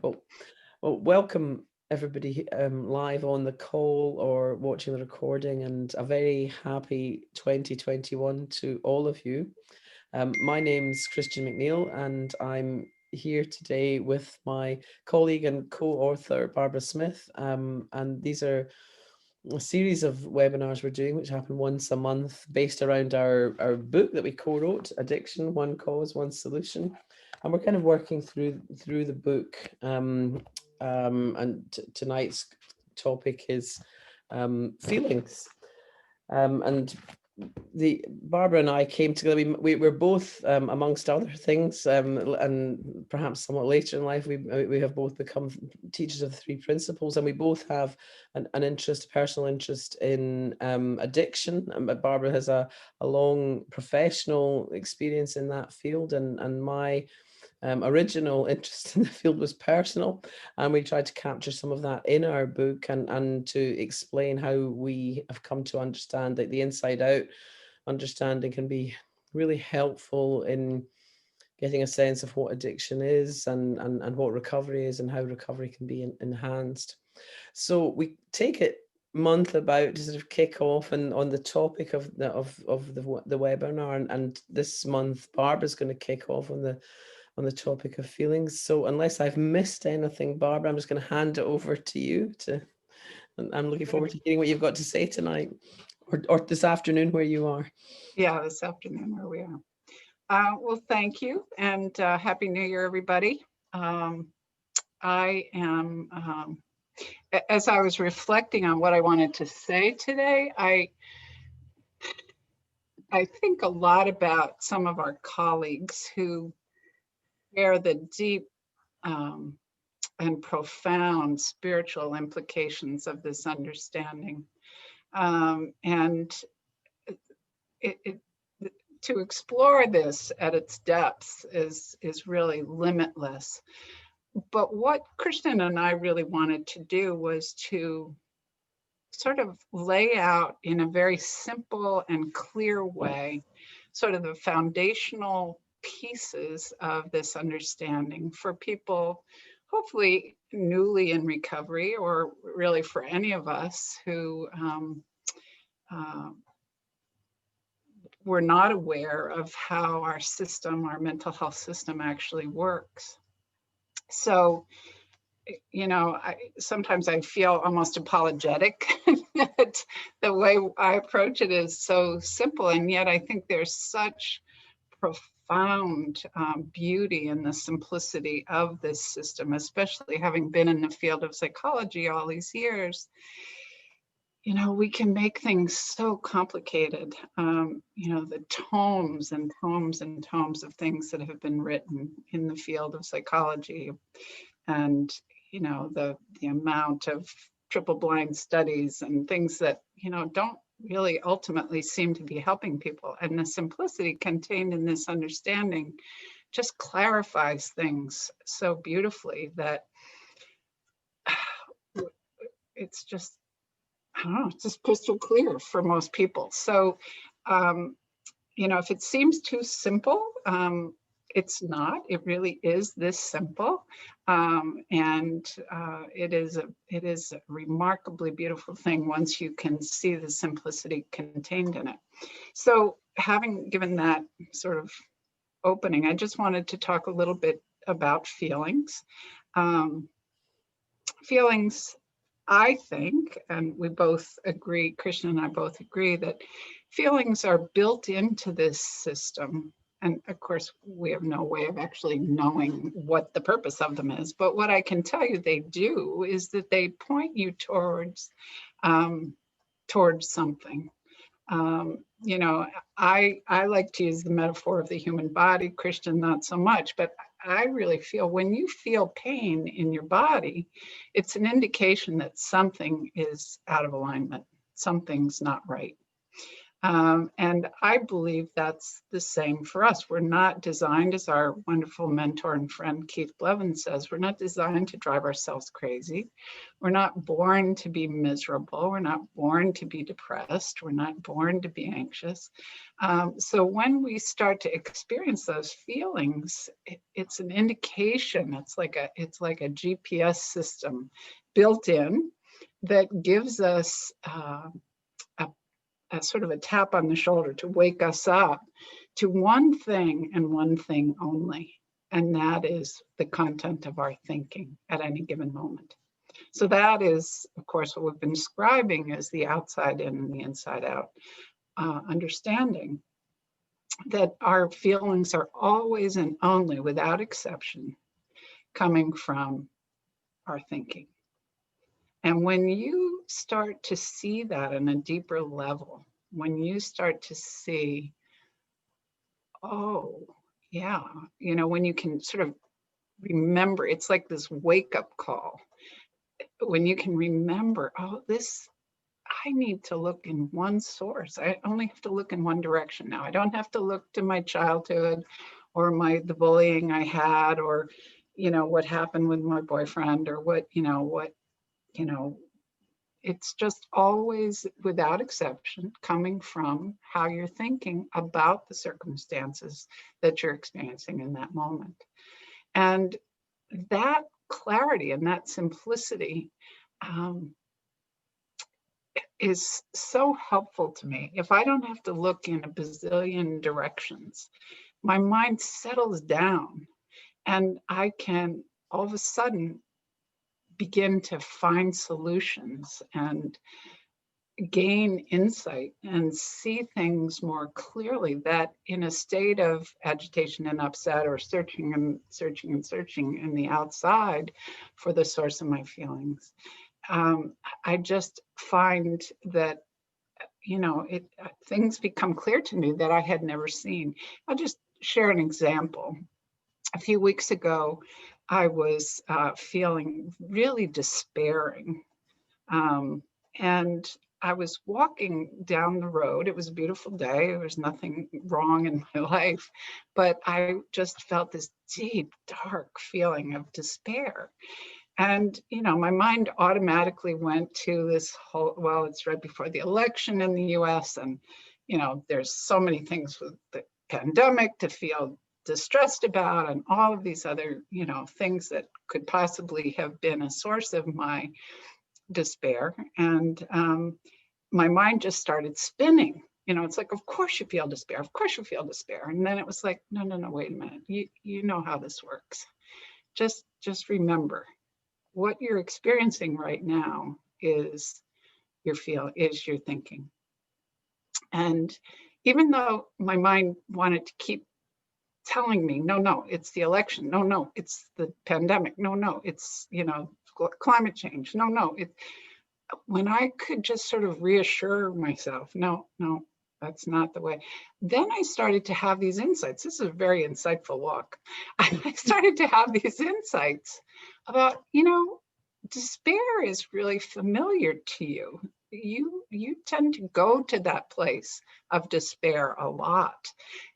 Well, welcome everybody live on the call or watching the recording, and a very happy 2021 to all of you. My name's Christian McNeill, and I'm here today with my colleague and co-author Barbara Smith. And these are a series of webinars we're doing, which happen once a month, based around our book that we co-wrote, Addiction: One Cause, One Solution. And we're kind of working through the book. And tonight's topic is feelings. And the Barbara and I came together. We're both, amongst other things, and perhaps somewhat later in life, we have both become teachers of the three principles, and we both have an interest, personal interest in addiction. Barbara has a long professional experience in that field, and my original interest in the field was personal, and we tried to capture some of that in our book and to explain how we have come to understand that the inside out understanding can be really helpful in getting a sense of what addiction is and what recovery is and how recovery can be enhanced. So we take it month about to sort of kick off and on the topic of the webinar, and this month Barbara's going to kick off on the topic of feelings. So unless I've missed anything, Barbara, I'm just going to hand it over to you and I'm looking forward to hearing what you've got to say tonight or this afternoon where you are. Yeah, this afternoon where we are. Well, thank you, and Happy New Year, everybody. I am, as I was reflecting on what I wanted to say today, I think a lot about some of our colleagues who share the deep and profound spiritual implications of this understanding. And to explore this at its depths is really limitless. But what Christian and I really wanted to do was to sort of lay out in a very simple and clear way sort of the foundational pieces of this understanding for people hopefully newly in recovery, or really for any of us who were not aware of how our system, our mental health system actually works. So, you know, sometimes I feel almost apologetic that the way I approach it is so simple, and yet I think there's such profound beauty in the simplicity of this system, especially having been in the field of psychology all these years. You know, we can make things so complicated. You know, the tomes and tomes and tomes of things that have been written in the field of psychology, and you know, the amount of triple blind studies and things that, you know, don't really ultimately seem to be helping people. And the simplicity contained in this understanding just clarifies things so beautifully that it's just, I don't know, it's just crystal clear for most people. So, you know, if it seems too simple, it's not. It really is this simple, and it is a remarkably beautiful thing once you can see the simplicity contained in it. So, having given that sort of opening, I just wanted to talk a little bit about feelings. Feelings, I think, and we both agree, Christian and I both agree, that feelings are built into this system. And of course, we have no way of actually knowing what the purpose of them is. But what I can tell you they do is that they point you towards something. You know, I like to use the metaphor of the human body, Christian not so much, but I really feel when you feel pain in your body, it's an indication that something is out of alignment, something's not right. And I believe that's the same for us. We're not designed, as our wonderful mentor and friend Keith Blevins says, we're not designed to drive ourselves crazy. We're not born to be miserable. We're not born to be depressed. We're not born to be anxious. So when we start to experience those feelings, it's an indication. It's like a GPS system built in that gives us a sort of a tap on the shoulder to wake us up to one thing and one thing only, and that is the content of our thinking at any given moment. So that is, of course, what we've been describing as the outside in and the inside out understanding that our feelings are always and only, without exception, coming from our thinking. And when you start to see that on a deeper level, when you start to see, oh, yeah, when you can sort of remember, it's like this wake-up call. When you can remember, oh, I need to look in one source. I only have to look in one direction now. I don't have to look to my childhood or the bullying I had, or, what happened with my boyfriend, or it's just always, without exception, coming from how you're thinking about the circumstances that you're experiencing in that moment. And that clarity and that simplicity is so helpful to me. If I don't have to look in a bazillion directions, my mind settles down and I can all of a sudden begin to find solutions and gain insight and see things more clearly, that in a state of agitation and upset, or searching in the outside for the source of my feelings, I just find that things become clear to me that I had never seen. I'll just share an example. A few weeks ago, I was feeling really despairing. And I was walking down the road. It was a beautiful day. There was nothing wrong in my life, but I just felt this deep, dark feeling of despair. And, my mind automatically went to this whole, well, it's right before the election in the US. And, there's so many things with the pandemic to feel distressed about, and all of these other, things that could possibly have been a source of my despair. And my mind just started spinning. It's like, of course you feel despair. Of course you feel despair. And then it was like, no, wait a minute. You know how this works. Just remember, what you're experiencing right now is your thinking. And even though my mind wanted to keep telling me, no, it's the election. No, it's the pandemic. No, it's, climate change. No, when I could just sort of reassure myself, no, that's not the way. Then I started to have these insights. This is a very insightful walk. I started to have these insights about, despair is really familiar to you. You tend to go to that place of despair a lot.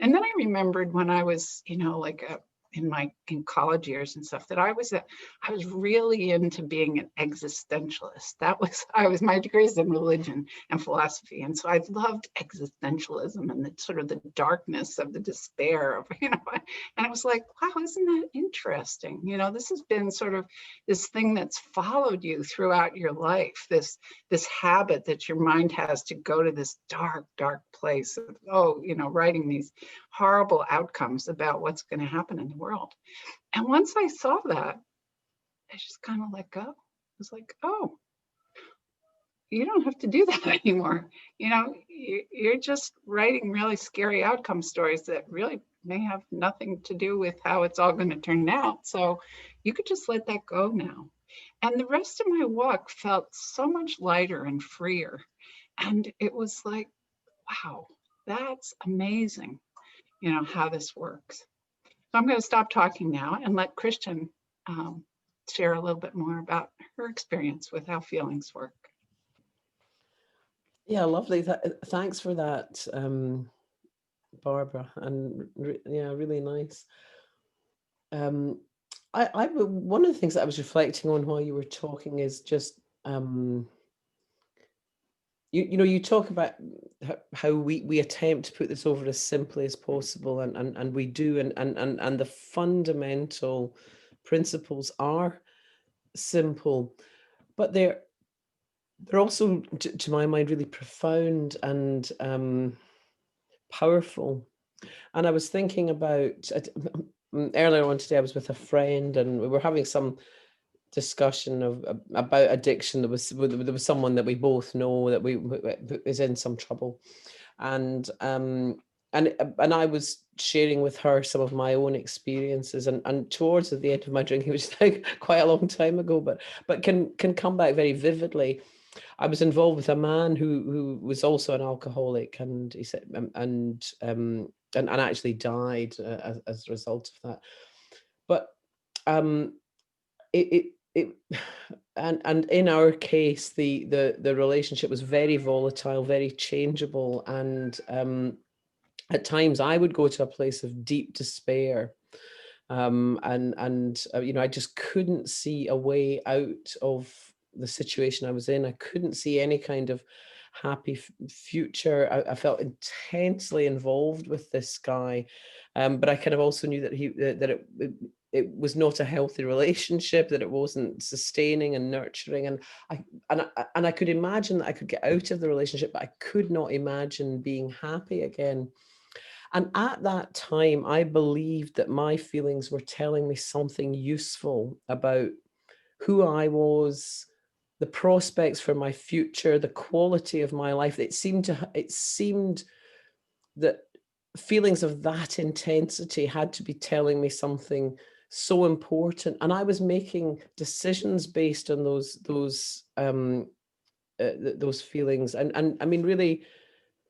And then I remembered when I was, in college years and stuff, that I was really into being an existentialist. My degree is in religion and philosophy. And so I loved existentialism and the sort of the darkness of the despair of, and I was like, wow, isn't that interesting? This has been sort of this thing that's followed you throughout your life, this habit that your mind has to go to this dark place of, writing these horrible outcomes about what's going to happen in the world. And once I saw that, I just kind of let go. I was like, oh, you don't have to do that anymore. You're just writing really scary outcome stories that really may have nothing to do with how it's all going to turn out. So you could just let that go now. And the rest of my walk felt so much lighter and freer. And it was like, wow, that's amazing, how this works. So I'm going to stop talking now and let Christian share a little bit more about her experience with how feelings work. Yeah, lovely. Thanks for that, Barbara, and yeah, really nice. Um, one of the things that I was reflecting on while you were talking is just you know, you talk about how we attempt to put this over as simply as possible, and we do, and the fundamental principles are simple, but they're also, to my mind, really profound and powerful. And I was thinking about earlier on today, I was with a friend, and we were having some discussion about addiction. There was someone that we both know that we is in some trouble, and I was sharing with her some of my own experiences, and towards the end of my drinking, which is like quite a long time ago, but can come back very vividly. I was involved with a man who was also an alcoholic, and he said, and actually died as a result of that. But um, it and in our case, the relationship was very volatile, very changeable, and at times I would go to a place of deep despair, and you know, I just couldn't see a way out of the situation I was in. I couldn't see any kind of happy future. I felt intensely involved with this guy, but I kind of also knew that it was not a healthy relationship, that it wasn't sustaining and nurturing, and I could imagine that I could get out of the relationship, but I could not imagine being happy again. And at that time, I believed that my feelings were telling me something useful about who I was, the prospects for my future, the quality of my life. It seemed that feelings of that intensity had to be telling me something so important, and I was making decisions based on those feelings, and I mean, really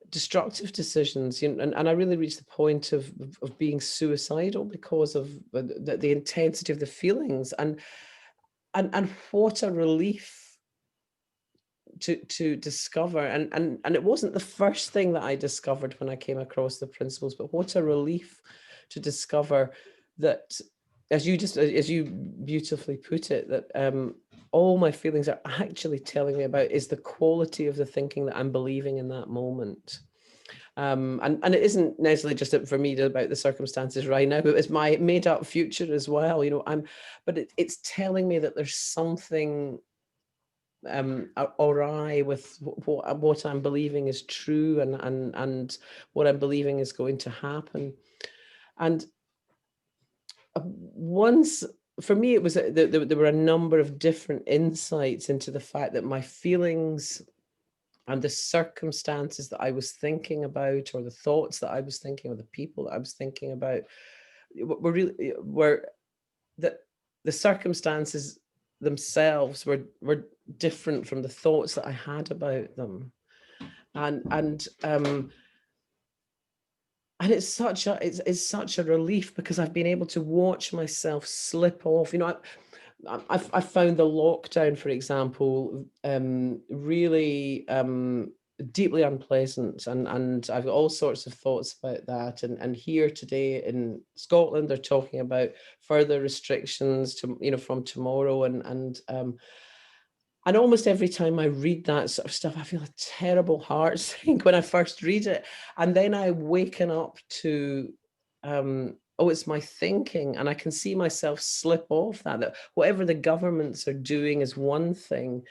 destructive decisions, you know, and I really reached the point of being suicidal because of the intensity of the feelings, and what a relief to discover, and it wasn't the first thing that I discovered when I came across the principles, but what a relief to discover that, as you beautifully put it, that all my feelings are actually telling me about is the quality of the thinking that I'm believing in that moment. And it isn't necessarily just for me about the circumstances right now, but it's my made up future as well. You know, but it's telling me that there's something awry with what I'm believing is true, and what I'm believing is going to happen. And once, for me, it was there were a number of different insights into the fact that my feelings and the circumstances that I was thinking about, or the thoughts that I was thinking, or the people that I was thinking about, were that the circumstances themselves were different from the thoughts that I had about them, and and it's such a relief, because I've been able to watch myself slip off. You know, I've found the lockdown, for example, really deeply unpleasant, and I've got all sorts of thoughts about that. And here today in Scotland, they're talking about further restrictions to, you know, from tomorrow, and almost every time I read that sort of stuff, I feel a terrible heart sink when I first read it. And then I waken up to, oh, it's my thinking. And I can see myself slip off that whatever the governments are doing is one thing.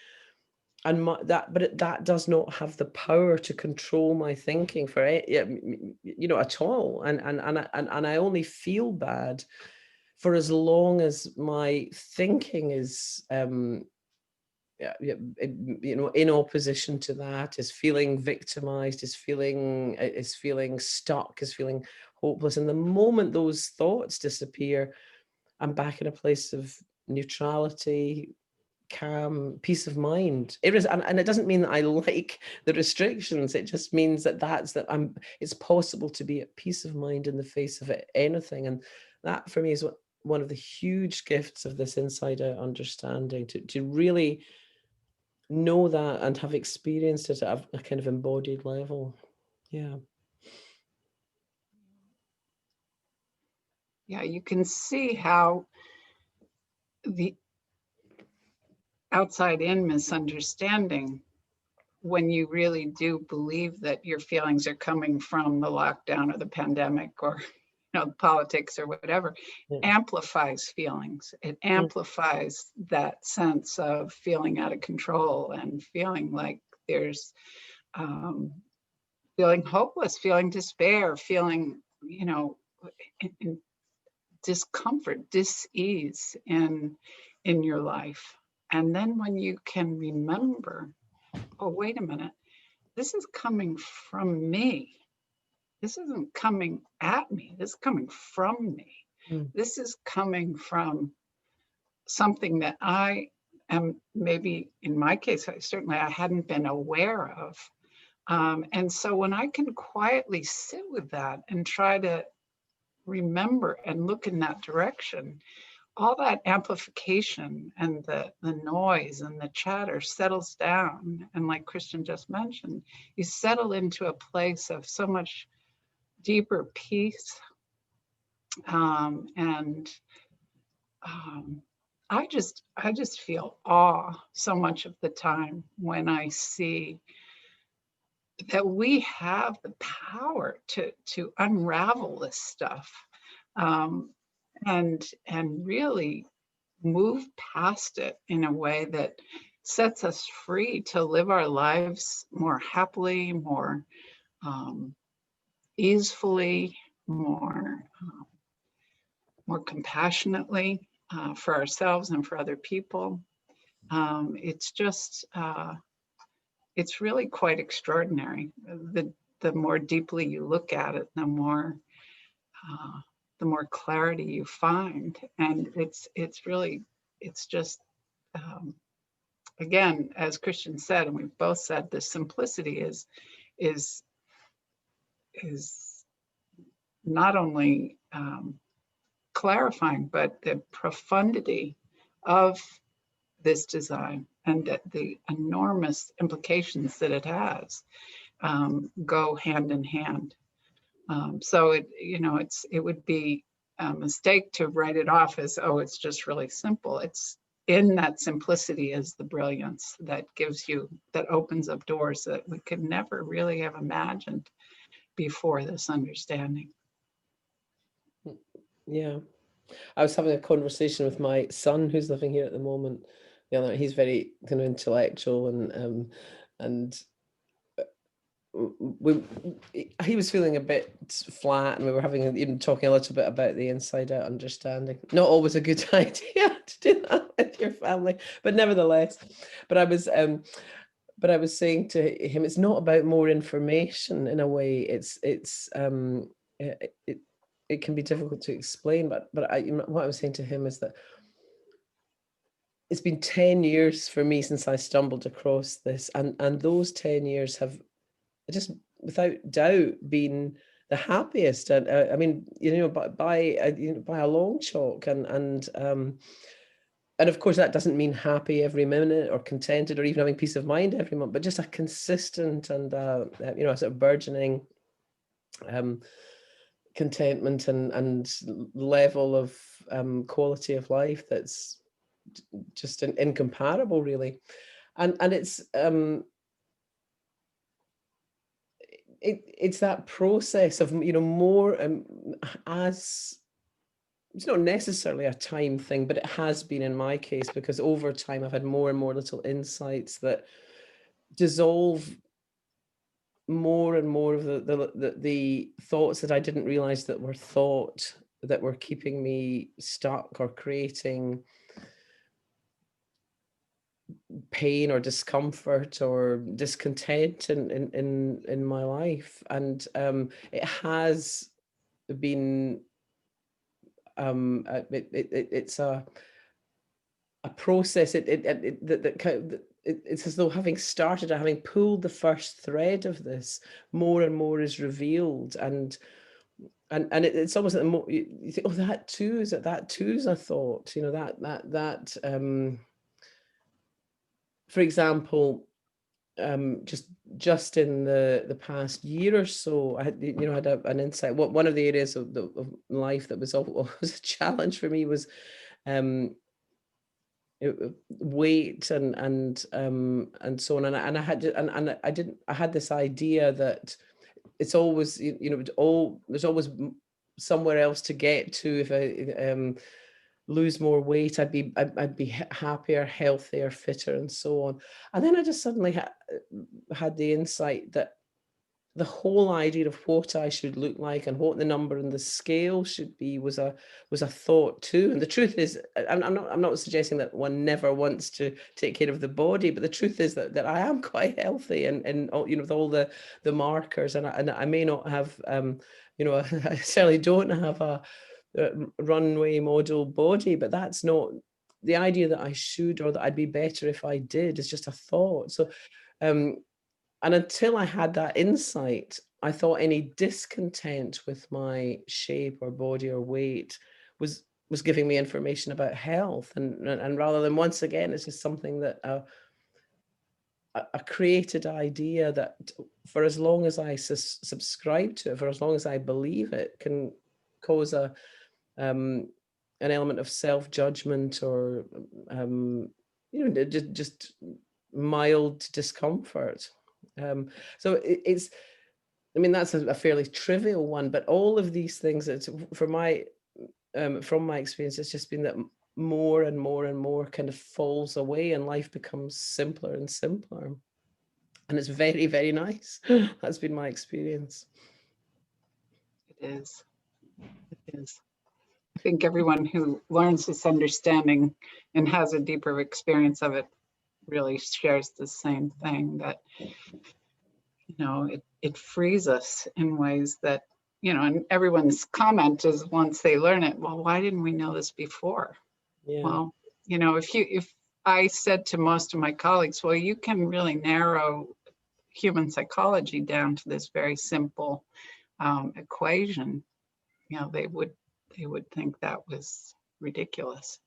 And that does not have the power to control my thinking for it, you know, at all. And I only feel bad for as long as my thinking is, yeah, yeah, you know, in opposition to that, is feeling victimized, is feeling stuck, is feeling hopeless. And the moment those thoughts disappear, I'm back in a place of neutrality, calm, peace of mind. And it doesn't mean that I like the restrictions. It just means that it's possible to be at peace of mind in the face of anything. And that, for me, is one of the huge gifts of this inside out understanding, to really know that and have experienced it at a kind of embodied level. Yeah. Yeah, you can see how the outside in misunderstanding, when you really do believe that your feelings are coming from the lockdown or the pandemic or politics or whatever, Yeah. amplifies feelings. It amplifies that sense of feeling out of control and feeling like there's feeling hopeless, feeling despair, feeling in discomfort, dis-ease in your life. And then when you can remember, oh, wait a minute, this is coming from me. This isn't coming at me. This is coming from me. Mm. This is coming from something that I am, maybe in my case, certainly I hadn't been aware of. And so when I can quietly sit with that and try to remember and look in that direction, all that amplification and the noise and the chatter settles down. And like Christian just mentioned, you settle into a place of so much deeper peace. And I just feel awe so much of the time when I see that we have the power to unravel this stuff, and really move past it in a way that sets us free to live our lives more happily, more easefully, more compassionately, for ourselves and for other people. It's just it's really quite extraordinary. The more deeply you look at it, the more clarity you find, and it's just again, as Christian said, and we've both said, the simplicity is not only clarifying, but the profundity of this design and the enormous implications that it has go hand in hand. So it would be a mistake to write it off as, oh, it's just really simple. It's in that simplicity is the brilliance that opens up doors that we could never really have imagined before this understanding. Yeah. I was having a conversation with my son who's living here at the moment. The other, he's very kind of intellectual, and we he was feeling a bit flat, and we were even talking a little bit about the inside out understanding. Not always a good idea to do that with your family, but nevertheless. But I was saying to him, it's not about more information in a way. It can be difficult to explain, but what I was saying to him is that it's been 10 years for me since I stumbled across this, and those 10 years have just without doubt been the happiest. And I mean, by a long chalk, and of course that doesn't mean happy every minute or contented or even having peace of mind every month, but just a consistent and a sort of burgeoning contentment and level of quality of life that's just incomparable, really. And it's that process of more, as it's not necessarily a time thing, but it has been in my case, because over time I've had more and more little insights that dissolve more and more of the thoughts that I didn't realize that were thought, that were keeping me stuck or creating pain or discomfort or discontent in my life. And it has been it's a process. It's as though having started, having pulled the first thread of this, more and more is revealed, and it's almost like the more you think, oh, that too is a thought, that for example, just in the past year or so, I had, had an insight. What one of the areas of life that was always a challenge for me was um, weight and so on. And I had to, and I didn't. I had this idea that it's always there's always somewhere else to get to. If I lose more weight, I'd be happier, healthier, fitter, and so on. And then I just suddenly had the insight that the whole idea of what I should look like and what the number and the scale should be was a thought too. And the truth is, I'm not suggesting that one never wants to take care of the body, but the truth is that I am quite healthy and with all the markers, and I may not have I certainly don't have a runway model body, but that's not the idea that I should, or that I'd be better if I did, is just a thought. So um and until I had that insight, I thought any discontent with my shape or body or weight was giving me information about health, and rather than, once again, it's just something that a created idea that, for as long as I subscribe to it, for as long as I believe it, can cause an element of self-judgment, or just mild discomfort. So it's, I mean, that's a fairly trivial one, but all of these things, it's for my from my experience, it's just been that more and more and more kind of falls away, and life becomes simpler and simpler, and it's very, very nice. That's been my experience. It is. It is. I think everyone who learns this understanding and has a deeper experience of it really shares the same thing, that it frees us in ways that, and everyone's comment is, once they learn it, well, why didn't we know this before? Yeah. Well, if I said to most of my colleagues, well, you can really narrow human psychology down to this very simple equation, they would think that was ridiculous.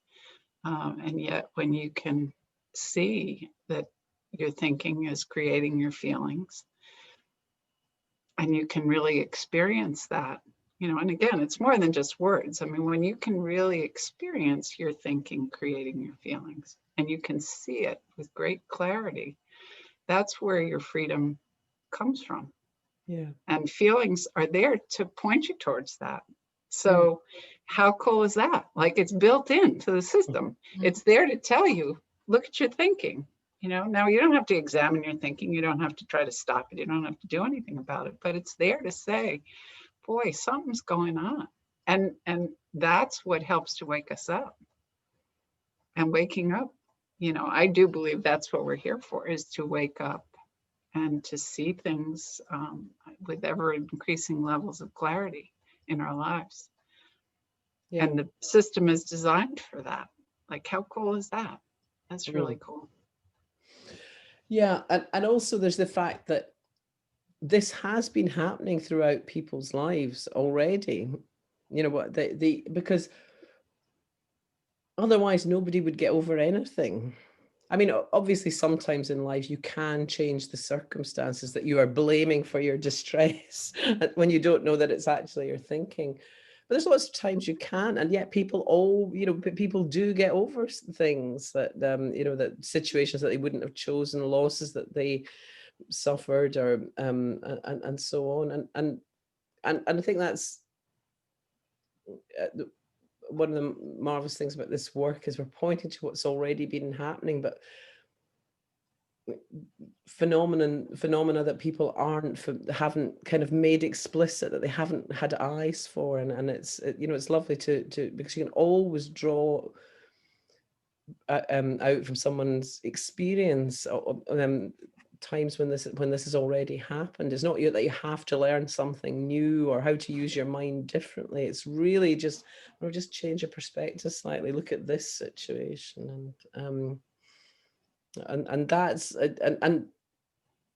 And yet, when you can see that your thinking is creating your feelings, and you can really experience that, and again, it's more than just words. I mean, when you can really experience your thinking creating your feelings, and you can see it with great clarity, that's where your freedom comes from. Yeah. And feelings are there to point you towards that. So how cool is that? Like, it's built into the system. It's there to tell you, look at your thinking. Now you don't have to examine your thinking. You don't have to try to stop it. You don't have to do anything about it, but it's there to say, boy, something's going on. And that's what helps to wake us up. And waking up, I do believe that's what we're here for, is to wake up and to see things with ever increasing levels of clarity in our lives. Yeah. And the system is designed for that. Like, how cool is that? That's really cool. Yeah. And also there's the fact that this has been happening throughout people's lives already. What because otherwise nobody would get over anything. I mean, obviously, sometimes in life you can change the circumstances that you are blaming for your distress when you don't know that it's actually your thinking. But there's lots of times you can, and yet people people do get over things that, that situations that they wouldn't have chosen, losses that they suffered, or and so on. And I think that's one of the marvelous things about this work, is we're pointing to what's already been happening, but phenomena that people haven't kind of made explicit, that they haven't had eyes for, and it's lovely to because you can always draw out from someone's experience times when this has already happened. It's not that you have to learn something new or how to use your mind differently. It's really just change your perspective slightly, look at this situation, and that's and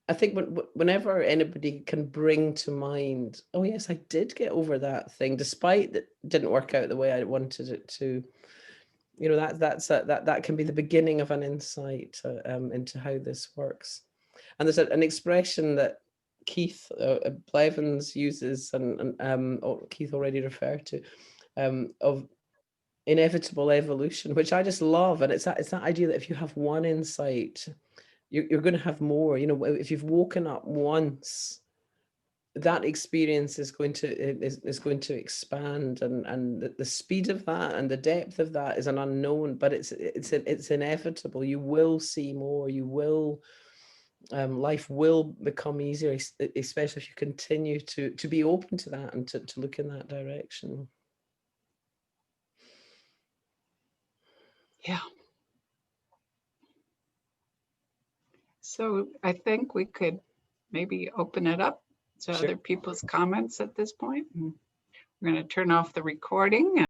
I think whenever anybody can bring to mind, oh yes, I did get over that thing, despite that didn't work out the way I wanted it to, you know, that can be the beginning of an insight into how this works. And there's an expression that Keith Blevins uses, and Keith already referred to, of inevitable evolution, which I just love. And it's that idea that if you have one insight, you're going to have more. You know, if you've woken up once, that experience is going to expand, and the speed of that and the depth of that is an unknown, but it's inevitable. You will see more. You will. Life will become easier, especially if you continue to be open to that and to look in that direction. Yeah. So I think we could maybe open it up to Sure. other people's comments at this point. And we're going to turn off the recording.